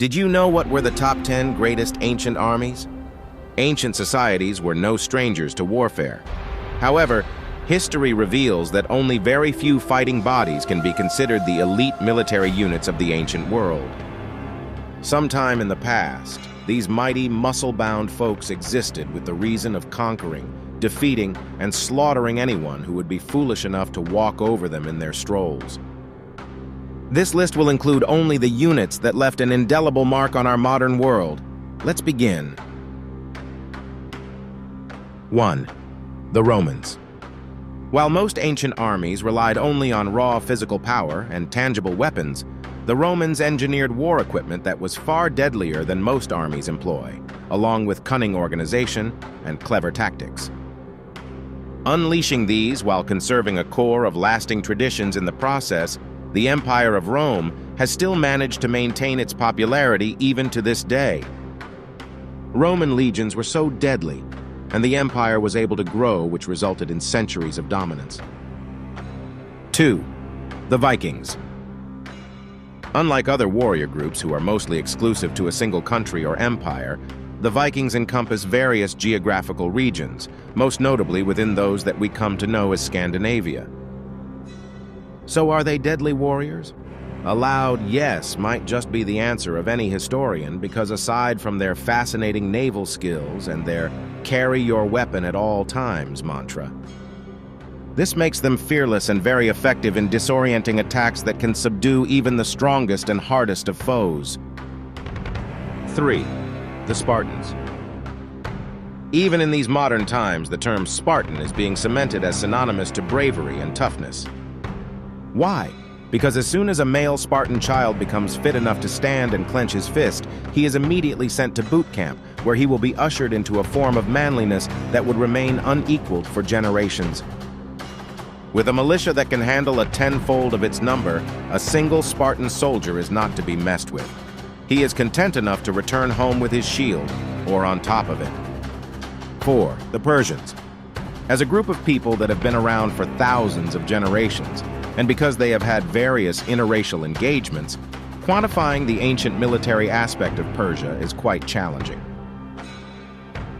Did you know what were the top 10 greatest ancient armies? Ancient societies were no strangers to warfare. However, history reveals that only very few fighting bodies can be considered the elite military units of the ancient world. Sometime in the past, these mighty, muscle-bound folks existed with the reason of conquering, defeating, and slaughtering anyone who would be foolish enough to walk over them in their strolls. This list will include only the units that left an indelible mark on our modern world. Let's begin. 1. The Romans. While most ancient armies relied only on raw physical power and tangible weapons, the Romans engineered war equipment that was far deadlier than most armies employ, along with cunning organization and clever tactics. Unleashing these while conserving a core of lasting traditions in the process, the Empire of Rome has still managed to maintain its popularity even to this day. Roman legions were so deadly, and the empire was able to grow, which resulted in centuries of dominance. 2. The Vikings. Unlike other warrior groups who are mostly exclusive to a single country or empire, the Vikings encompass various geographical regions, most notably within those that we come to know as Scandinavia. So are they deadly warriors? A loud yes might just be the answer of any historian, because aside from their fascinating naval skills and their "carry your weapon at all times" mantra, this makes them fearless and very effective in disorienting attacks that can subdue even the strongest and hardest of foes. 3. The Spartans. Even in these modern times, the term Spartan is being cemented as synonymous to bravery and toughness. Why? Because as soon as a male Spartan child becomes fit enough to stand and clench his fist, he is immediately sent to boot camp, where he will be ushered into a form of manliness that would remain unequaled for generations. With a militia that can handle a tenfold of its number, a single Spartan soldier is not to be messed with. He is content enough to return home with his shield, or on top of it. 4. The Persians. As a group of people that have been around for thousands of generations, and because they have had various interracial engagements, quantifying the ancient military aspect of Persia is quite challenging.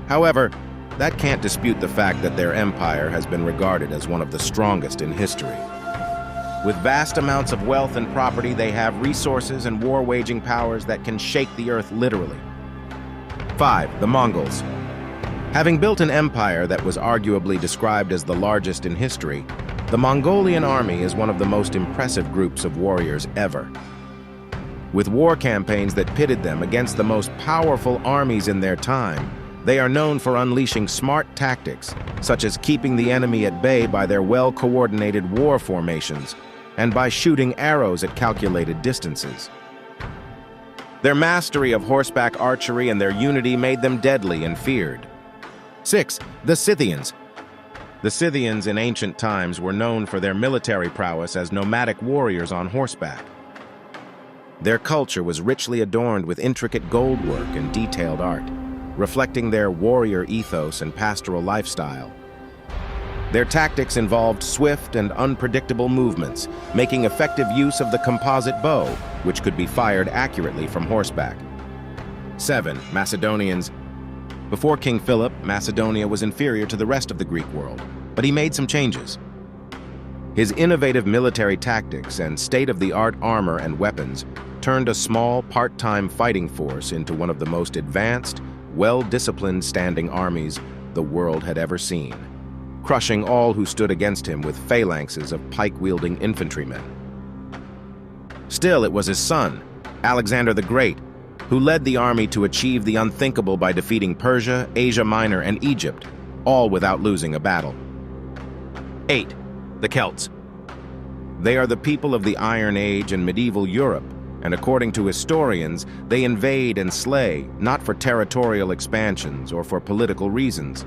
However, that can't dispute the fact that their empire has been regarded as one of the strongest in history. With vast amounts of wealth and property, they have resources and war-waging powers that can shake the earth literally. 5. The Mongols. Having built an empire that was arguably described as the largest in history, the Mongolian army is one of the most impressive groups of warriors ever. With war campaigns that pitted them against the most powerful armies in their time, they are known for unleashing smart tactics, such as keeping the enemy at bay by their well-coordinated war formations and by shooting arrows at calculated distances. Their mastery of horseback archery and their unity made them deadly and feared. 6. The Scythians. The Scythians in ancient times were known for their military prowess as nomadic warriors on horseback. Their culture was richly adorned with intricate goldwork and detailed art, reflecting their warrior ethos and pastoral lifestyle. Their tactics involved swift and unpredictable movements, making effective use of the composite bow, which could be fired accurately from horseback. 7. Macedonians. Before King Philip, Macedonia was inferior to the rest of the Greek world, but he made some changes. His innovative military tactics and state-of-the-art armor and weapons turned a small, part-time fighting force into one of the most advanced, well-disciplined standing armies the world had ever seen, crushing all who stood against him with phalanxes of pike-wielding infantrymen. Still, it was his son, Alexander the Great, who led the army to achieve the unthinkable by defeating Persia, Asia Minor, and Egypt, all without losing a battle. 8. The Celts. They are the people of the Iron Age and medieval Europe, and according to historians, they invade and slay, not for territorial expansions or for political reasons.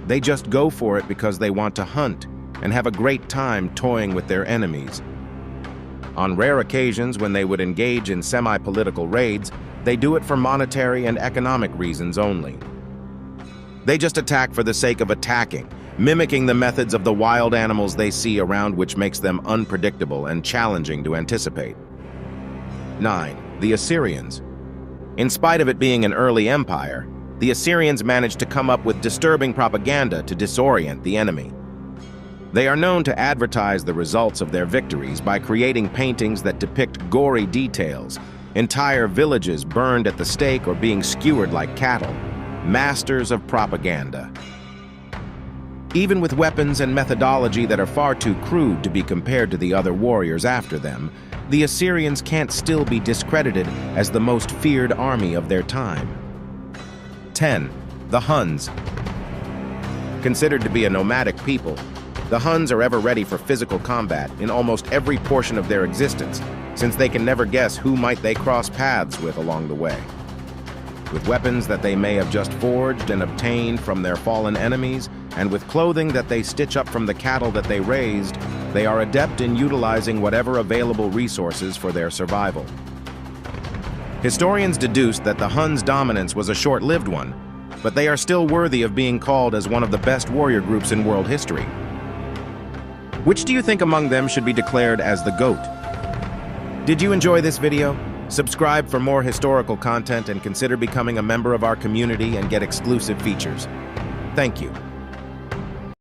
They just go for it because they want to hunt and have a great time toying with their enemies. On rare occasions when they would engage in semi-political raids, they do it for monetary and economic reasons only. They just attack for the sake of attacking, mimicking the methods of the wild animals they see around, which makes them unpredictable and challenging to anticipate. 9. The Assyrians. In spite of it being an early empire, the Assyrians managed to come up with disturbing propaganda to disorient the enemy. They are known to advertise the results of their victories by creating paintings that depict gory details, entire villages burned at the stake or being skewered like cattle. Masters of propaganda. Even with weapons and methodology that are far too crude to be compared to the other warriors after them, the Assyrians can't still be discredited as the most feared army of their time. 10. The Huns. Considered to be a nomadic people, the Huns are ever ready for physical combat in almost every portion of their existence, since they can never guess who might they cross paths with along the way. With weapons that they may have just forged and obtained from their fallen enemies, and with clothing that they stitch up from the cattle that they raised, they are adept in utilizing whatever available resources for their survival. Historians deduce that the Huns' dominance was a short-lived one, but they are still worthy of being called as one of the best warrior groups in world history. Which do you think among them should be declared as the GOAT? Did you enjoy this video? Subscribe for more historical content and consider becoming a member of our community and get exclusive features. Thank you.